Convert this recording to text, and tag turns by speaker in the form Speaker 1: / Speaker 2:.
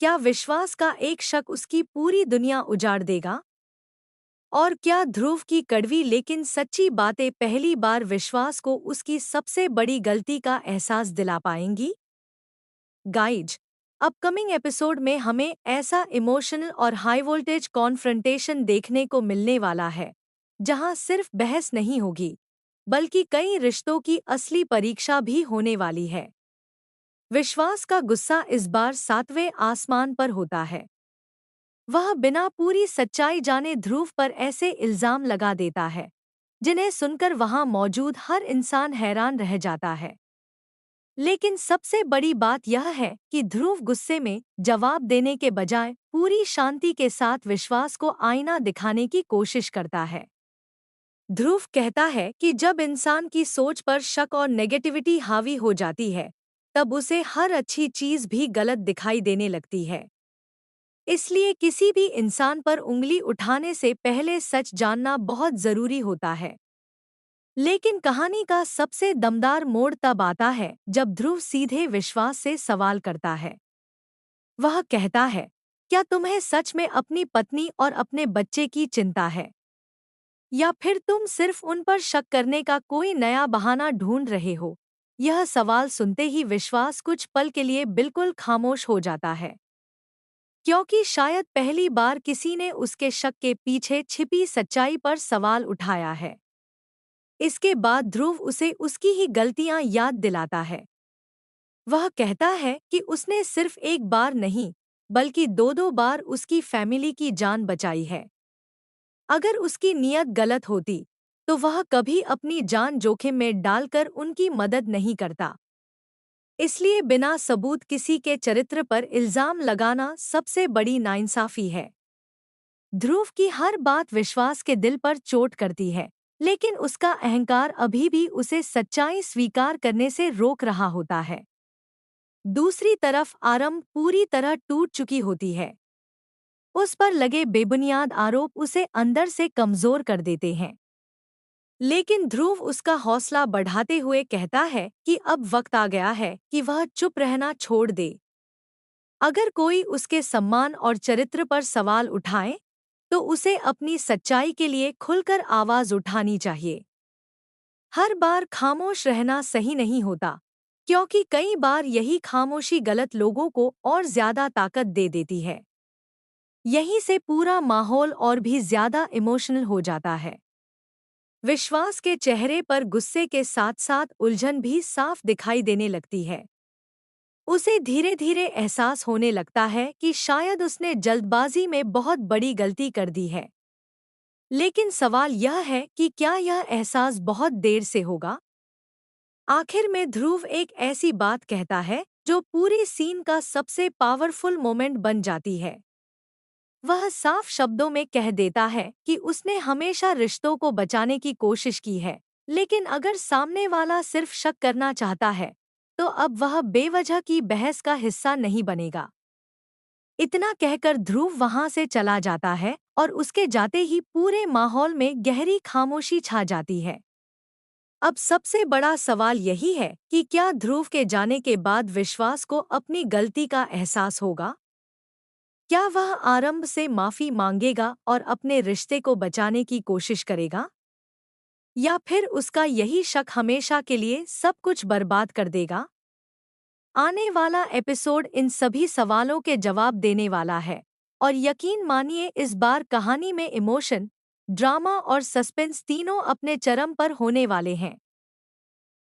Speaker 1: क्या विश्वास का एक शक उसकी पूरी दुनिया उजाड़ देगा? और क्या ध्रुव की कड़वी लेकिन सच्ची बातें पहली बार विश्वास को उसकी सबसे बड़ी गलती का एहसास दिला पाएंगी? गाइज, अपकमिंग एपिसोड में हमें ऐसा इमोशनल और हाई वोल्टेज कॉन्फ्रंटेशन देखने को मिलने वाला है जहां सिर्फ बहस नहीं होगी बल्कि कई रिश्तों की असली परीक्षा भी होने वाली है। विश्वास का गुस्सा इस बार सातवें आसमान पर होता है। वह बिना पूरी सच्चाई जाने ध्रुव पर ऐसे इल्जाम लगा देता है जिन्हें सुनकर वहां मौजूद हर इंसान हैरान रह जाता है। लेकिन सबसे बड़ी बात यह है कि ध्रुव गुस्से में जवाब देने के बजाय पूरी शांति के साथ विश्वास को आईना दिखाने की कोशिश करता है। ध्रुव कहता है कि जब इंसान की सोच पर शक और नेगेटिविटी हावी हो जाती है तब उसे हर अच्छी चीज भी गलत दिखाई देने लगती है। इसलिए किसी भी इंसान पर उंगली उठाने से पहले सच जानना बहुत जरूरी होता है। लेकिन कहानी का सबसे दमदार मोड़ तब आता है जब ध्रुव सीधे विश्वास से सवाल करता है। वह कहता है, क्या तुम्हें सच में अपनी पत्नी और अपने बच्चे की चिंता है? या फिर तुम सिर्फ उन पर शक करने का कोई नया बहाना ढूंढ रहे हो? यह सवाल सुनते ही विश्वास कुछ पल के लिए बिल्कुल खामोश हो जाता है, क्योंकि शायद पहली बार किसी ने उसके शक के पीछे छिपी सच्चाई पर सवाल उठाया है। इसके बाद ध्रुव उसे उसकी ही गलतियां याद दिलाता है। वह कहता है कि उसने सिर्फ एक बार नहीं बल्कि दो दो बार उसकी फैमिली की जान बचाई है। अगर उसकी नीयत गलत होती तो वह कभी अपनी जान जोखिम में डालकर उनकी मदद नहीं करता। इसलिए बिना सबूत किसी के चरित्र पर इल्जाम लगाना सबसे बड़ी नाइंसाफी है। ध्रुव की हर बात विश्वास के दिल पर चोट करती है, लेकिन उसका अहंकार अभी भी उसे सच्चाई स्वीकार करने से रोक रहा होता है। दूसरी तरफ आरंभ पूरी तरह टूट चुकी होती है। उस पर लगे बेबुनियाद आरोप उसे अंदर से कमजोर कर देते हैं। लेकिन ध्रुव उसका हौसला बढ़ाते हुए कहता है कि अब वक्त आ गया है कि वह चुप रहना छोड़ दे। अगर कोई उसके सम्मान और चरित्र पर सवाल उठाए तो उसे अपनी सच्चाई के लिए खुलकर आवाज उठानी चाहिए। हर बार खामोश रहना सही नहीं होता, क्योंकि कई बार यही खामोशी गलत लोगों को और ज्यादा ताकत दे देती है। यहीं से पूरा माहौल और भी ज्यादा इमोशनल हो जाता है। विश्वास के चेहरे पर गुस्से के साथ साथ उलझन भी साफ दिखाई देने लगती है। उसे धीरे धीरे एहसास होने लगता है कि शायद उसने जल्दबाजी में बहुत बड़ी गलती कर दी है। लेकिन सवाल यह है कि क्या यह एहसास बहुत देर से होगा? आखिर में ध्रुव एक ऐसी बात कहता है जो पूरी सीन का सबसे पावरफुल मोमेंट बन जाती है। वह साफ शब्दों में कह देता है कि उसने हमेशा रिश्तों को बचाने की कोशिश की है, लेकिन अगर सामने वाला सिर्फ शक करना चाहता है तो अब वह बेवजह की बहस का हिस्सा नहीं बनेगा। इतना कहकर ध्रुव वहां से चला जाता है और उसके जाते ही पूरे माहौल में गहरी खामोशी छा जाती है। अब सबसे बड़ा सवाल यही है कि क्या ध्रुव के जाने के बाद विश्वास को अपनी गलती का एहसास होगा? क्या वह आरंभ से माफी मांगेगा और अपने रिश्ते को बचाने की कोशिश करेगा? या फिर उसका यही शक हमेशा के लिए सब कुछ बर्बाद कर देगा? आने वाला एपिसोड इन सभी सवालों के जवाब देने वाला है, और यकीन मानिए इस बार कहानी में इमोशन, ड्रामा और सस्पेंस तीनों अपने चरम पर होने वाले हैं।